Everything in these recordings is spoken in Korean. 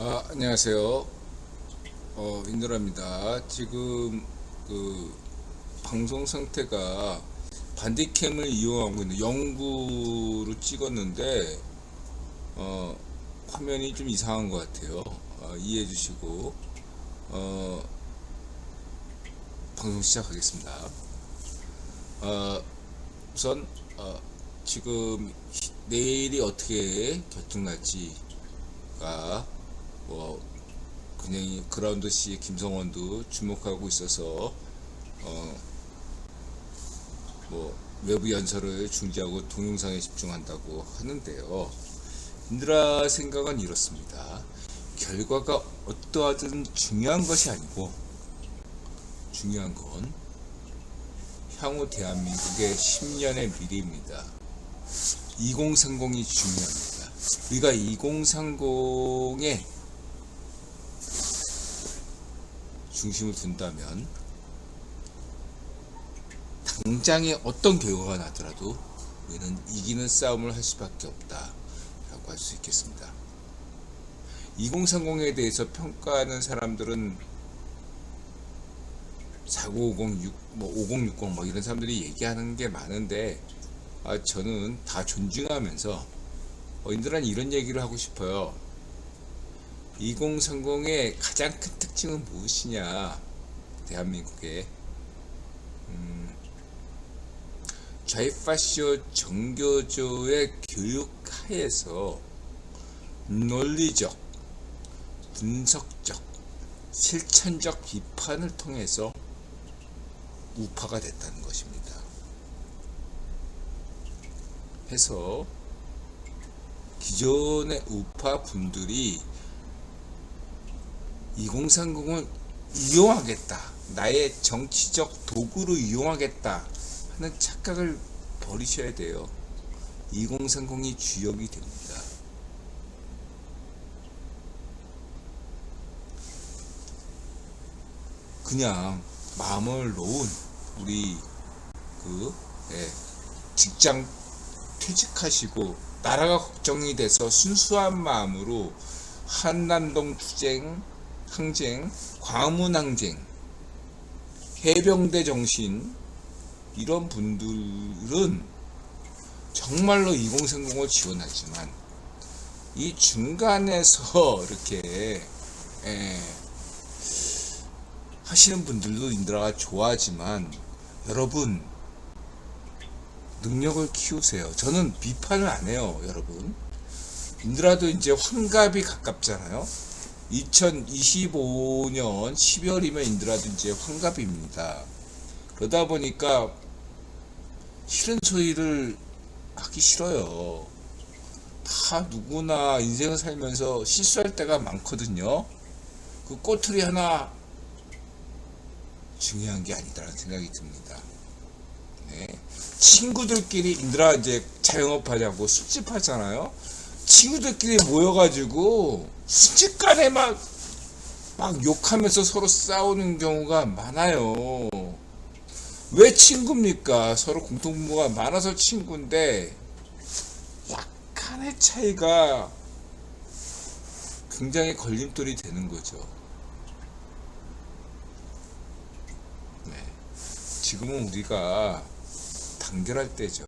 안녕하세요. 인도라입니다. 지금 그 방송 상태가 반디캠을 이용하고 있는 영구로 찍었는데 화면이 좀 이상한 것 같아요. 이해해 주시고 방송 시작하겠습니다. 우선 지금 내일이 어떻게 결정날지가 그냥 그라운드 씨 김성원도 주목하고 있어서 외부 연설을 중지하고 동영상에 집중한다고 하는데요. 인드라 생각은 이렇습니다. 결과가 어떠하든 중요한 것이 아니고 중요한 건 향후 대한민국의 10년의 미래입니다. 2030이 중요합니다. 우리가 2030에 중심을 둔다면 당장에 어떤 결과가 나더라도 우리는 이기는 싸움을 할 수밖에 없다라고 할 수 있겠습니다. 2030에 대해서 평가하는 사람들은 4950, 5060 이런 사람들이 얘기하는 게 많은데 저는 다 존중하면서 인들은 이런 얘기를 하고 싶어요. 2030의 가장 큰 특징은 무엇이냐? 대한민국의 좌익파쇼 정교조의 교육하에서 논리적, 분석적, 실천적 비판을 통해서 우파가 됐다는 것입니다. 해서 기존의 우파 분들이 2030을 이용하겠다, 나의 정치적 도구로 이용하겠다 하는 착각을 버리셔야 돼요. 2030이 주역이 됩니다. 그냥 마음을 놓은 우리 직장 퇴직하시고 나라가 걱정이 돼서 순수한 마음으로 한남동 투쟁, 항쟁, 광화문 항쟁, 해병대 정신 이런 분들은 정말로 2030을 지원하지만 이 중간에서 이렇게 하시는 분들도 인드라가 좋아하지만 여러분 능력을 키우세요. 저는 비판을 안 해요, 여러분. 인드라도 이제 환갑이 가깝잖아요. 2025년 12월이면 인드라도 이제 환갑입니다. 그러다 보니까 싫은 소리를 하기 싫어요. 다 누구나 인생을 살면서 실수할 때가 많거든요. 그 꼬투리 하나 중요한 게 아니다라는 생각이 듭니다. 네. 친구들끼리 인드라 이제 자영업 하자고 술집 하잖아요. 친구들끼리 모여가지고 순식간에 막 욕하면서 서로 싸우는 경우가 많아요. 왜 친구입니까? 서로 공통분모가 많아서 친구인데 약간의 차이가 굉장히 걸림돌이 되는 거죠. 네. 지금은 우리가 단결할 때죠.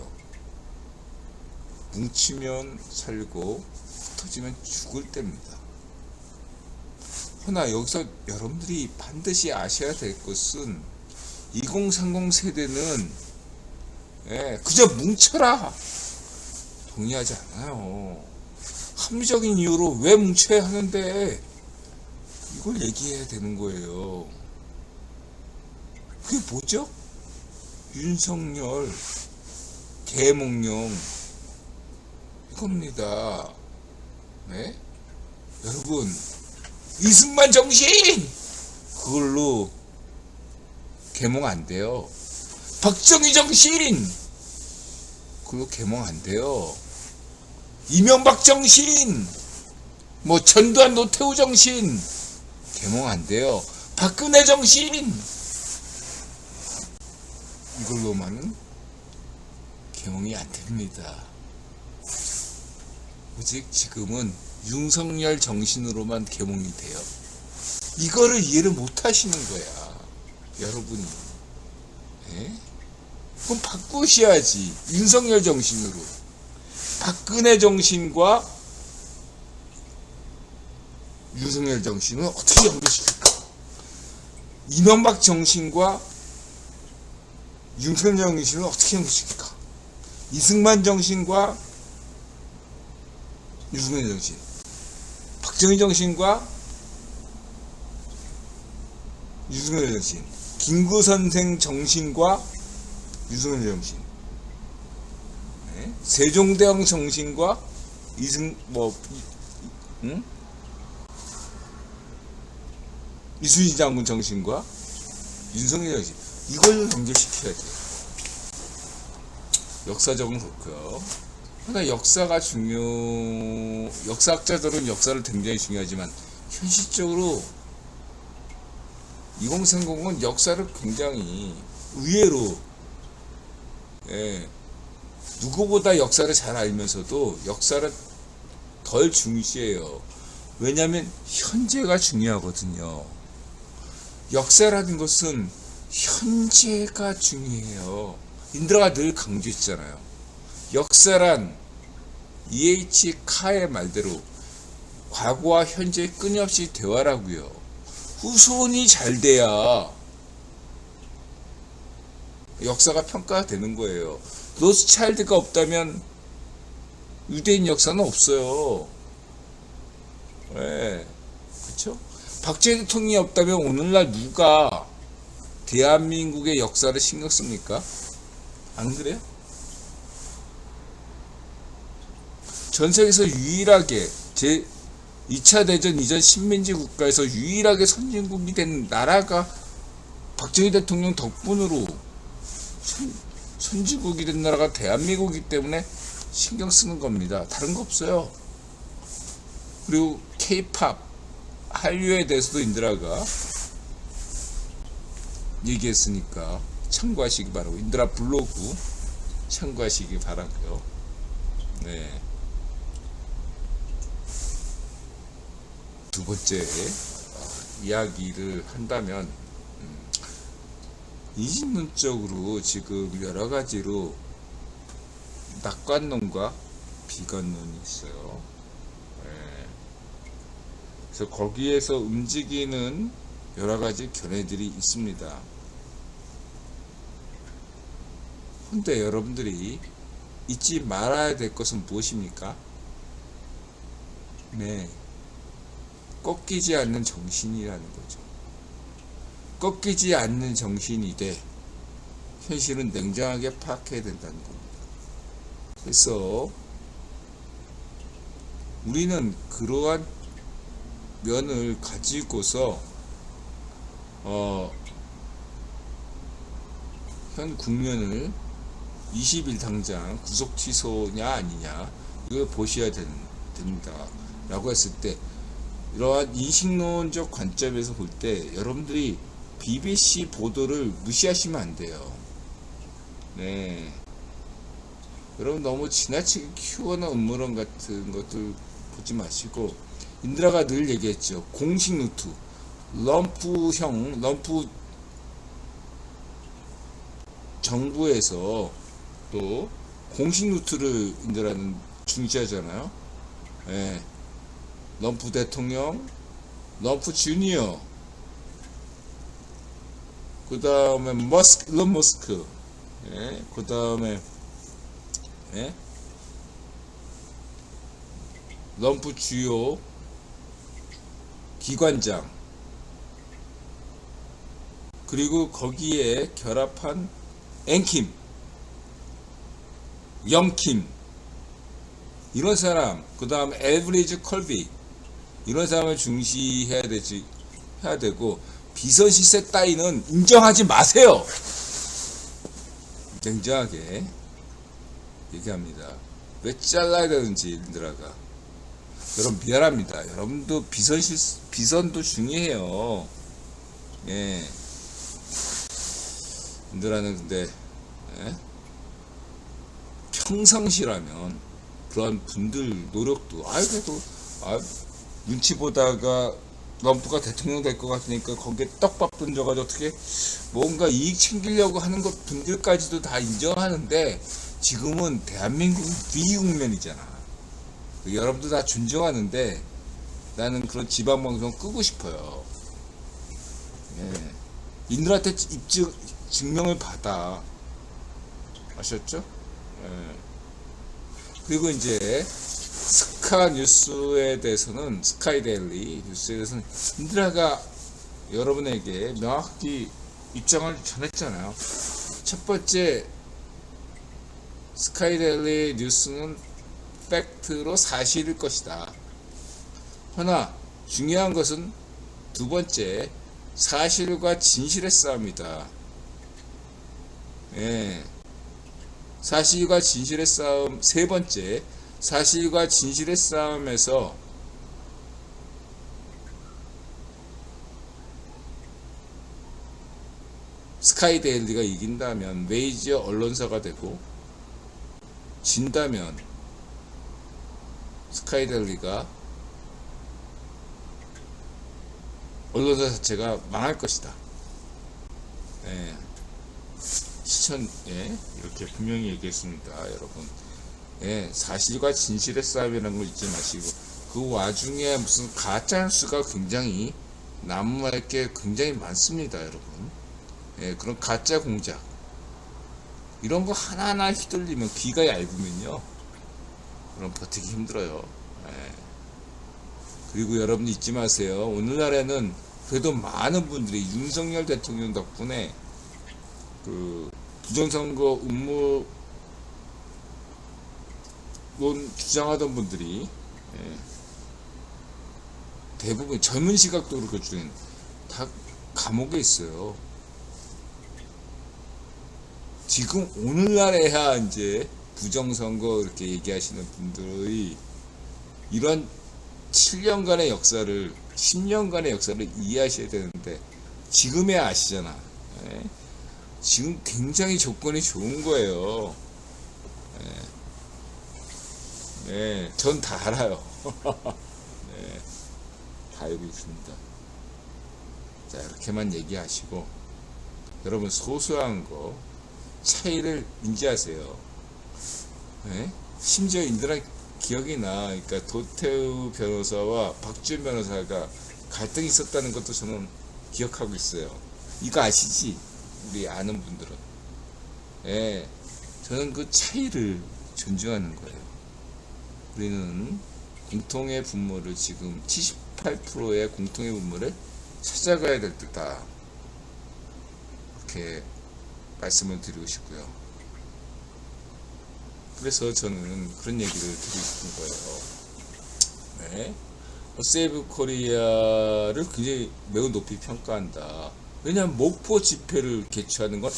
뭉치면 살고 흩어지면 죽을 때입니다. 허나 여기서 여러분들이 반드시 아셔야 될 것은 2030 세대는 그저 뭉쳐라 동의하지 않아요. 합리적인 이유로 왜 뭉쳐야 하는데 이걸 얘기해야 되는 거예요. 그게 뭐죠? 윤석열, 계몽룡 이겁니다. 네? 여러분 이승만 정신 그걸로 계몽 안 돼요. 박정희 정신 그걸로 계몽 안 돼요. 이명박 정신 전두환 노태우 정신 계몽 안 돼요. 박근혜 정신 이걸로만은 계몽이 안 됩니다. 오직 지금은 윤석열 정신으로만 계몽이 돼요. 이거를 이해를 못 하시는 거야, 여러분이. 예? 그럼 바꾸셔야지. 윤석열 정신으로. 박근혜 정신과 윤석열 정신은 어떻게 연결시킬까? 이명박 정신과 윤석열 정신을 어떻게 연결시킬까? 이승만 정신과 윤석열 정신, 박정희 정신과 윤석열 정신, 김구 선생 정신과 윤석열 정신, 네? 세종대왕 정신과 이순신 장군 정신과 윤석열 정신, 이걸 연결시켜야 돼요. 역사적은 그렇고요. 그러나 역사학자들은 역사를 굉장히 중요하지만 현실적으로 2030은 역사를 굉장히 의외로, 예, 누구보다 역사를 잘 알면서도 역사를 덜 중시해요. 왜냐하면 현재가 중요하거든요. 역사라는 것은 현재가 중요해요. 인드라가 늘 강조했잖아요. 역사란 E.H. 카의 말대로 과거와 현재의 끊임없이 대화라고요. 후손이 잘 돼야 역사가 평가가 되는 거예요. 로스차일드가 없다면 유대인 역사는 없어요. 네, 그렇죠? 박정희 대통령이 없다면 오늘날 누가 대한민국의 역사를 신경 씁니까? 안 그래요? 전 세계에서 유일하게 2차 대전 이전 식민지 국가에서 유일하게 선진국이 된 나라가 박정희 대통령 덕분으로 선진국이 된 나라가 대한민국이기 때문에 신경 쓰는 겁니다. 다른 거 없어요. 그리고 K-팝, 한류에 대해서도 인드라가 얘기했으니까 참고하시기 바라고, 인드라 블로그 참고하시기 바라고요. 네. 두 번째 이야기를 한다면, 이진론적으로 지금 여러 가지로 낙관론과 비관론이 있어요. 네. 그래서 거기에서 움직이는 여러 가지 견해들이 있습니다. 근데 여러분들이 잊지 말아야 될 것은 무엇입니까? 네. 꺾이지 않는 정신이라는 거죠. 꺾이지 않는 정신이 돼 현실은 냉정하게 파악해야 된다는 겁니다. 그래서 우리는 그러한 면을 가지고서 현 국면을 20일 당장 구속 취소냐 아니냐 이걸 보셔야 됩니다 라고 했을 때, 이러한 인식론적 관점에서 볼 때 여러분들이 BBC 보도를 무시하시면 안 돼요. 네. 여러분 너무 지나치게 키우거나 음모론 같은 것들 보지 마시고, 인드라가 늘 얘기했죠. 공식 루트, 럼프 정부에서 또 공식 루트를 인드라는 중시하잖아요. 네. 럼프 대통령, 럼프 주니어, 그 다음에 일론 머스크, 예? 그 다음에 예? 럼프 주요 기관장, 그리고 거기에 결합한 앵킴, 영킴, 이런 사람, 그 다음에 엘브리지 컬비, 이런 사람을 중시해야 되고, 비선 실세 따위는 인정하지 마세요. 냉정하게 얘기합니다. 왜 잘라야 되는지 인드라가. 여러분 미안합니다. 여러분도 비선도 중요해요. 예. 인드라는 근데 예? 평상시라면 그런 분들 노력도 그래도 아, 눈치 보다가 트럼프가 대통령 될 것 같으니까 거기에 떡밥 던져가지고 어떻게 뭔가 이익 챙기려고 하는 것 분들까지도 다 인정하는데 지금은 대한민국은 비국면이잖아. 여러분들 다 존중하는데 나는 그런 지방방송 끄고 싶어요. 예. 인들한테 증명을 받아. 아셨죠? 예. 그리고 이제 스카 뉴스에 대해서는 스카이데일리 뉴스에 대해서는 인드라가 여러분에게 명확히 입장을 전했잖아요. 첫 번째 스카이데일리 뉴스는 팩트로 사실일 것이다. 하나 중요한 것은 두 번째 사실과 진실의 싸움이다. 예. 사실과 진실의 싸움. 세 번째 사실과 진실의 싸움에서 스카이데일리가 이긴다면 메이저 언론사가 되고 진다면 스카이데일리가 언론사 자체가 망할 것이다. 예. 예, 이렇게 분명히 얘기했습니다, 여러분. 예, 사실과 진실의 싸움이라는 걸 잊지 마시고 그 와중에 무슨 가짜 뉴스가 굉장히 난무할 게 굉장히 많습니다, 여러분. 예, 그런 가짜 공작 이런 거 하나하나 휘둘리면 귀가 얇으면요, 그럼 버티기 힘들어요. 예. 그리고 여러분 잊지 마세요. 오늘날에는 그래도 많은 분들이 윤석열 대통령 덕분에 그 부정선거 음모론 주장하던 분들이 예, 대부분 젊은 시각도 그렇고 중에 다 감옥에 있어요. 지금 오늘날에야 이제 부정선거 이렇게 얘기하시는 분들의 이런 7년간의 역사를 10년간의 역사를 이해하셔야 되는데 지금에야 아시잖아. 예? 지금 굉장히 조건이 좋은 거예요. 예. 네, 전 다 알아요. 네, 다 알고 있습니다. 자, 이렇게만 얘기하시고 여러분 소소한 거 차이를 인지하세요. 네? 심지어 인들아 기억이 나. 그러니까 도태우 변호사와 박지훈 변호사가 갈등이 있었다는 것도 저는 기억하고 있어요. 이거 아시지? 우리 아는 분들은. 예, 저는 그 차이를 존중하는 거예요. 우리는 공통의 분모를 지금 78%의 공통의 분모를 찾아가야 될 듯다. 이렇게 말씀을 드리고 싶고요. 그래서 저는 그런 얘기를 드리고 싶은 거예요. 네. 세이브 코리아를 굉장히 매우 높이 평가한다. 왜냐하면 목포 집회를 개최하는 건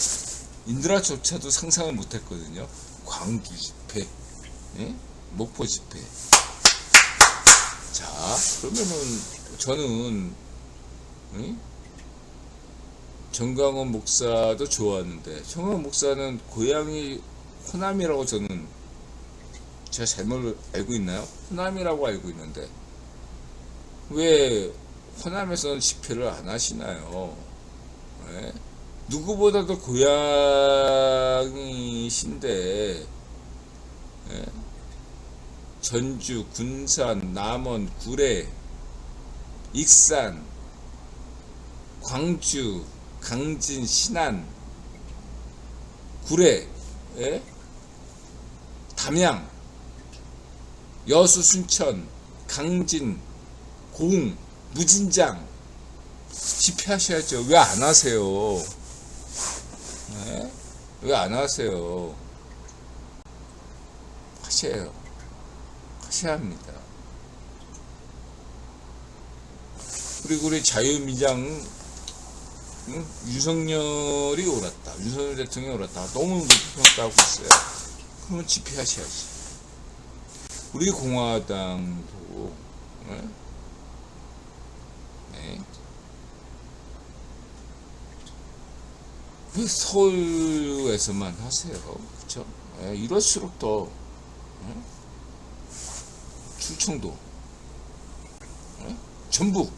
인드라조차도 상상을 못했거든요. 광주 집회, 예? 목포 집회. 자, 그러면은 저는 예? 정강원 목사도 좋아하는데 정강원 목사는 고향이 호남이라고 저는 제가 잘못 알고 있나요? 호남이라고 알고 있는데 왜 호남에서는 집회를 안 하시나요? 네? 누구보다도 고향이신데 네? 전주, 군산, 남원, 구례, 익산, 광주, 강진, 신안, 구례, 예? 담양, 여수, 순천, 강진, 고흥, 무진장 집회하셔야죠. 왜 안 하세요? 네? 왜 안 하세요? 하셔야 합니다. 그리고 우리 자유민주당 윤석열이 옳았다. 윤석열 대통령이 옳았다. 너무 높이 평가하고 있어요. 그러면 집회하셔야지. 우리 공화당도 네? 네. 왜 서울에서만 하세요? 그쵸? 네, 이럴수록 더 네? 충청도 전북,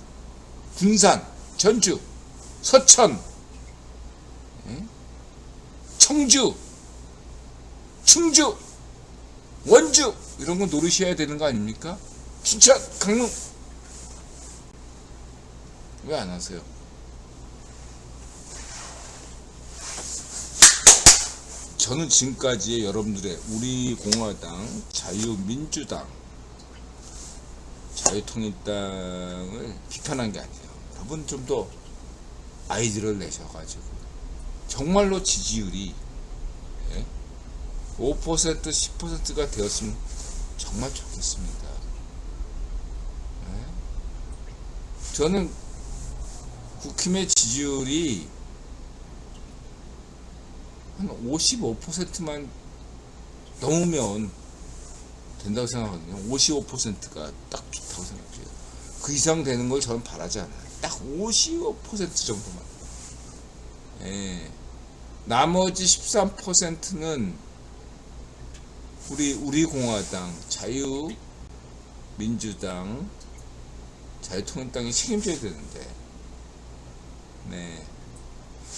군산, 전주, 서천, 청주, 충주, 원주 이런 거 노리셔야 되는 거 아닙니까? 춘천, 강릉 왜 안 하세요? 저는 지금까지 여러분들의 우리공화당, 자유민주당, 자유통일당을 비판한 게 아니에요. 여러분 좀 더 아이디어를 내셔가지고 정말로 지지율이 5% 10%가 되었으면 정말 좋겠습니다. 저는 국힘의 지지율이 한 55%만 넘으면 된다고 생각하거든요. 55%가 딱 좋다고 생각해요. 그 이상 되는 걸 저는 바라지 않아요. 딱 55% 정도만. 나머지 13%는 우리 공화당, 자유민주당, 자유통일당이 책임져야 되는데,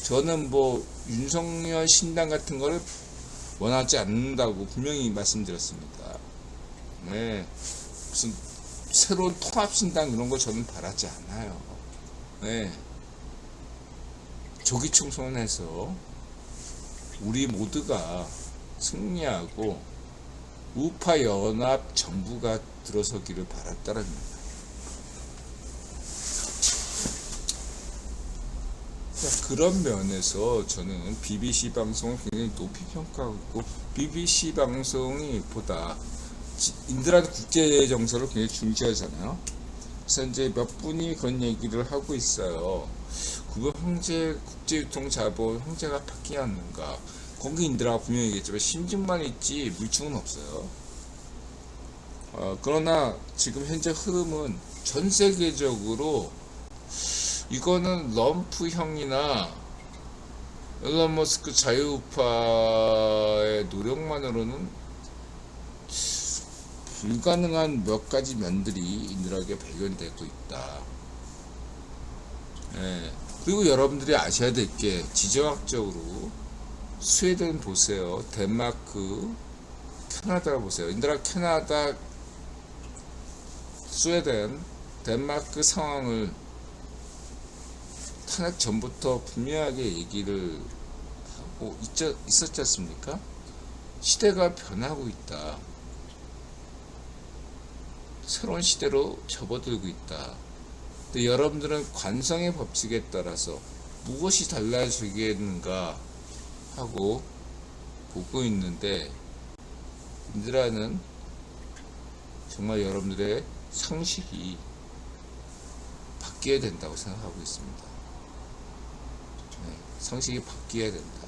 저는 뭐 윤석열 신당 같은 거를 원하지 않는다고 분명히 말씀드렸습니다. 무슨 새로운 통합신당 이런 거 저는 바라지 않아요. 조기 총선에서 우리 모두가 승리하고 우파 연합 정부가 들어서기를 바랐다랍니다. 그런 면에서 저는 BBC 방송을 굉장히 높이 평가하고 있고, BBC 방송이 보다 인들한테 국제 정서를 굉장히 중시하잖아요. 그래서 이제 몇 분이 그런 얘기를 하고 있어요. 그거 국제유통자본 형제가 바뀌었는가? 거기 인들하고 분명히 얘기했지만 심증만 있지 물증은 없어요. 그러나 지금 현재 흐름은 전 세계적으로 이거는 럼프형이나 일론 머스크 자유우파의 노력만으로는 불가능한 몇 가지 면들이 인들에게 발견되고 있다. 그리고 여러분들이 아셔야 될 게, 지정학적으로 스웨덴 보세요. 덴마크, 캐나다를 보세요. 인들아 캐나다, 스웨덴, 덴마크 상황을 탄핵 전부터 분명하게 얘기를 하고 있었지 않습니까? 시대가 변하고 있다. 새로운 시대로 접어들고 있다. 근데 여러분들은 관성의 법칙에 따라서 무엇이 달라지겠는가 하고 보고 있는데, 인들아는 정말 여러분들의 상식이 바뀌어야 된다고 생각하고 있습니다. 상식이 바뀌어야 된다.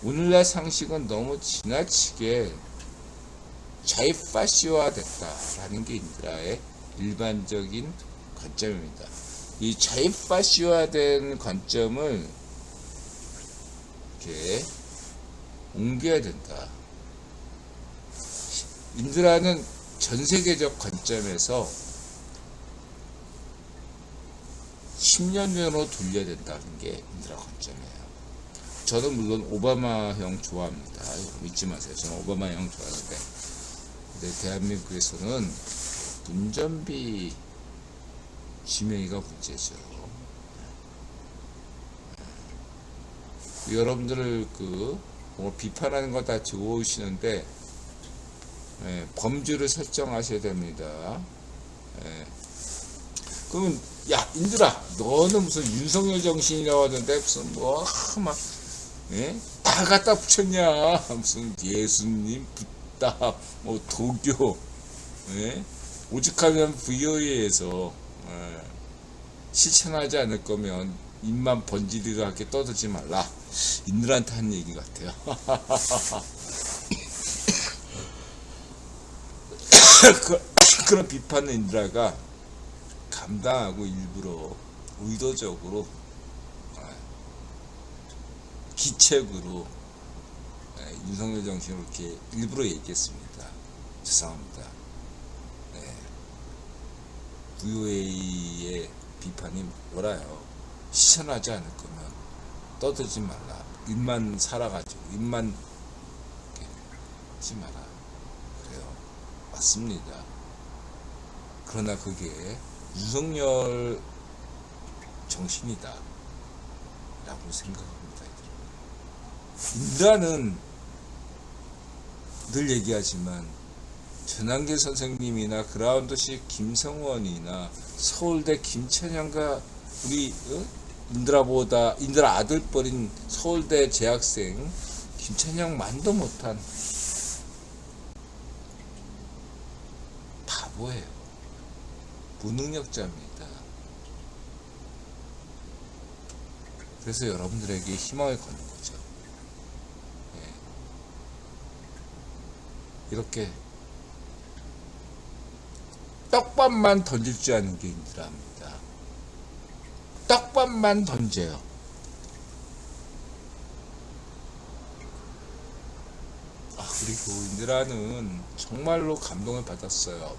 오늘날 상식은 너무 지나치게 좌익파시화 됐다라는 게 인들아의 일반적인 관점입니다. 이 좌익파시화된 관점을 이렇게 옮겨야 된다. 인들아는 전 세계적 관점에서 10년 전으로 돌려야 된다는 게 인들아 관점이에요. 저는 물론 오바마 형 좋아합니다. 믿지 마세요. 저는 오바마 형 좋아하는데, 근데 대한민국에서는 운전비 지명이가 문제죠. 여러분들을 뭐 비판하는 거 다 좋으시는데, 범주를 설정하셔야 됩니다. 그러면 야 인들아, 너는 무슨 윤석열 정신이라고 하던데 무슨 다 갖다 붙였냐? 무슨 예수님, 부다, 뭐 도교, 오죽하면 VOA에서 실천하지 않을 거면 입만 번지르르하게 떠들지 말라. 인들한테 한 얘기 같아요. 그런 비판을 인들아가 감당하고 일부러 의도적으로 기책으로 윤석열 정신으로 이렇게 일부러 얘기했습니다. 죄송합니다. VOA의 비판이 뭐라요? 실천하지 않을 거면 떠들지 말라. 입만 살아가지고 입만 이렇게 하지 마라. 그래요. 맞습니다. 그러나 그게 윤석열 정신이다 라고 생각합니다. 인드라는 늘 얘기하지만 전한계 선생님이나 그라운드식 김성원이나 서울대 김찬양과 우리 인드라 아들뻘인 서울대 재학생 김찬양만도 못한 바보예요. 무능력자입니다. 그래서 여러분들에게 희망을 거는 거죠. 예. 이렇게 떡밥만 던질 줄 아는 게 인드라입니다. 떡밥만 던져요. 그리고 인드라는 정말로 감동을 받았어요.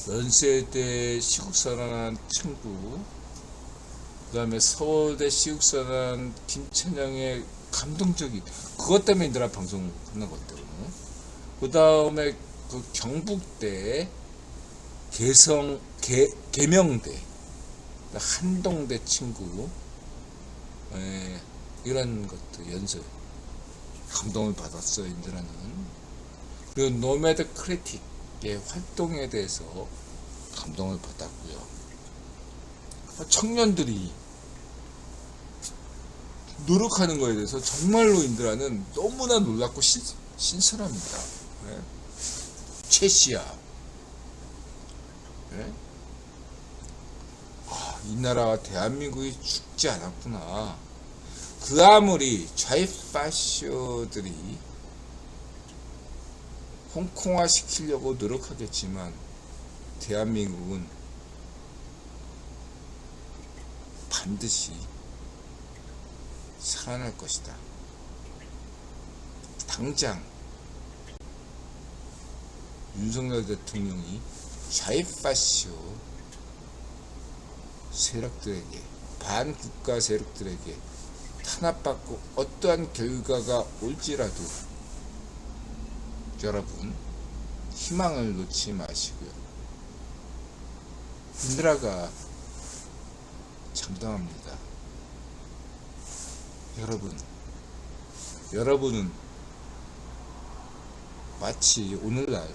연세대 시국선언한 친구, 그 다음에 서울대 시국선언한 김찬영의 감동적인, 그것 때문에 인드라 방송 끝난 것 때문에, 그 다음에 그 경북대 계명대 한동대 친구, 이런 것도 연설 감동을 받았어요. 인드라는. 그리고 노매드 크리틱의 활동에 대해서 감동을 받았고요. 청년들이 노력하는 것에 대해서 정말로 인드라는 너무나 놀랍고 신선합니다. 네. 최시야, 네? 이 나라와 대한민국이 죽지 않았구나. 그 아무리 좌익파쇼들이 홍콩화 시키려고 노력하겠지만 대한민국은 반드시 살아날 것이다. 당장 윤석열 대통령이 좌익파쇼 세력들에게, 반국가 세력들에게 탄압받고 어떠한 결과가 올지라도 여러분 희망을 놓지 마시고요. 인드라가 장담합니다. 여러분은 마치 오늘날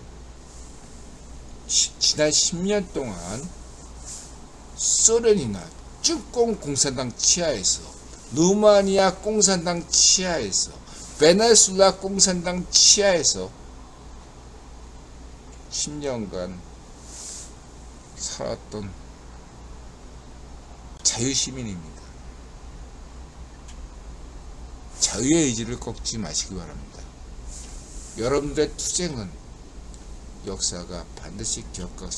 지난 10년 동안 소련이나 쭈공 공산당 치하에서, 루마니아 공산당 치하에서, 베네수엘라 공산당 치하에서 10년간 살았던 자유시민입니다. 자유의 의지를 꺾지 마시기 바랍니다. 여러분들의 투쟁은 역사가 반드시 기억할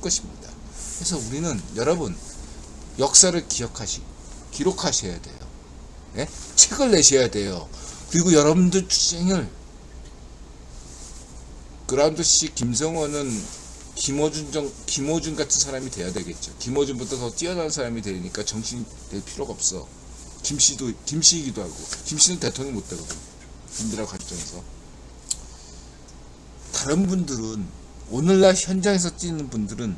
것입니다. 그래서 우리는 여러분 역사를 기록하셔야 돼요. 네? 책을 내셔야 돼요. 그리고 여러분들 투쟁을, 그라운드씨 김성원은 김어준 같은 사람이 돼야 되겠죠. 김어준보다 더 뛰어난 사람이 되니까 정신이 될 필요가 없어. 김씨이기도 하고, 김씨는 대통령이 못 되거든. 인드라 관점에서. 다른 분들은, 오늘날 현장에서 뛰는 분들은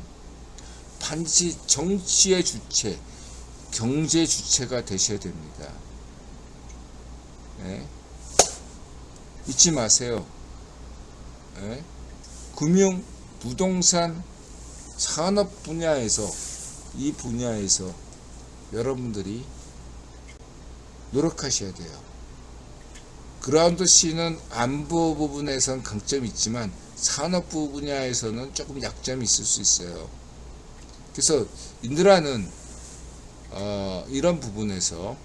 반드시 정치의 주체, 경제 주체가 되셔야 됩니다. 네? 잊지 마세요. 네? 금융, 부동산, 산업 분야에서, 이 분야에서 여러분들이 노력하셔야 돼요. 그라운드 C는 안보 부분에선 강점이 있지만 산업부 분야에서는 조금 약점이 있을 수 있어요. 그래서 인드라는 이런 부분에서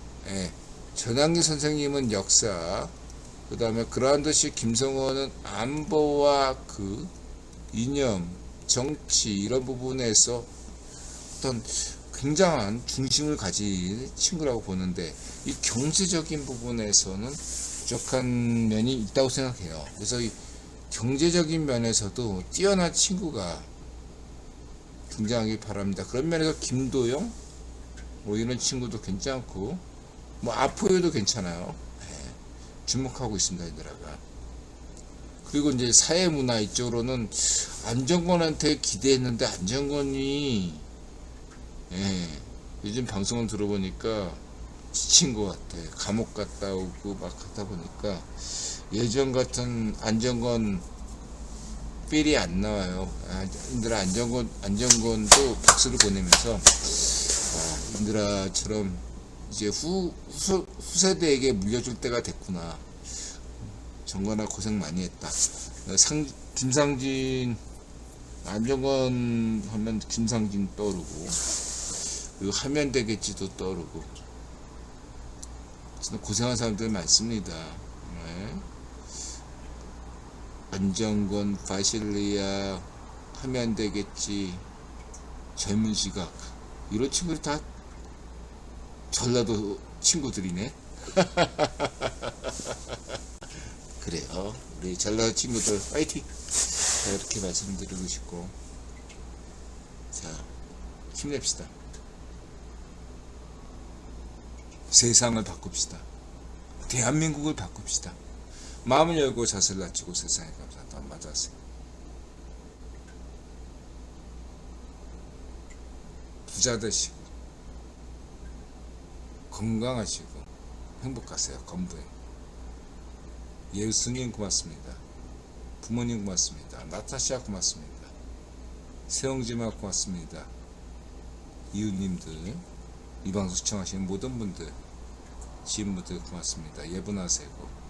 전한기 선생님은 역사, 그 다음에 그라운드 C 김성원은 안보와 그 이념, 정치, 이런 부분에서 어떤 굉장한 중심을 가진 친구라고 보는데, 이 경제적인 부분에서는 부족한 면이 있다고 생각해요. 그래서 이 경제적인 면에서도 뛰어난 친구가 등장하기 바랍니다. 그런 면에서 김도영 뭐 이런 친구도 괜찮고 뭐 아포유도 괜찮아요. 예, 주목하고 있습니다. 이들아가. 그리고 이제 사회문화 이쪽으로는 안정권한테 기대했는데 안정권이 요즘 방송을 들어보니까 지친 것 같아. 감옥 갔다 오고 막 하다 보니까 예전 같은 안정권 필이 안 나와요. 인들아 안정권도 박수를 보내면서 인들아처럼 이제 후세대에게 물려줄 때가 됐구나. 정권아 고생 많이 했다. 김상진 안정권 하면 김상진 떠오르고 그리고 하면 되겠지도 떠오르고 진짜 고생한 사람들 많습니다. 네. 안정권, 바실리아, 하면 되겠지, 젊은 시각 이런 친구들 다 전라도 친구들이네. 그래요. 우리 전라도 친구들 파이팅! 자, 이렇게 말씀드리고 싶고, 자, 힘냅시다. 세상을 바꿉시다. 대한민국을 바꿉시다. 마음을 열고 자세를 낮추고 세상에 감사하다. 맞았어요. 부자 되시고 건강하시고 행복하세요. 건부행. 예수님 고맙습니다. 부모님 고맙습니다. 나타샤 고맙습니다. 세영지마 고맙습니다. 이웃님들, 이 방송 시청하시는 모든 분들, 지인분들 고맙습니다. 예분하세요.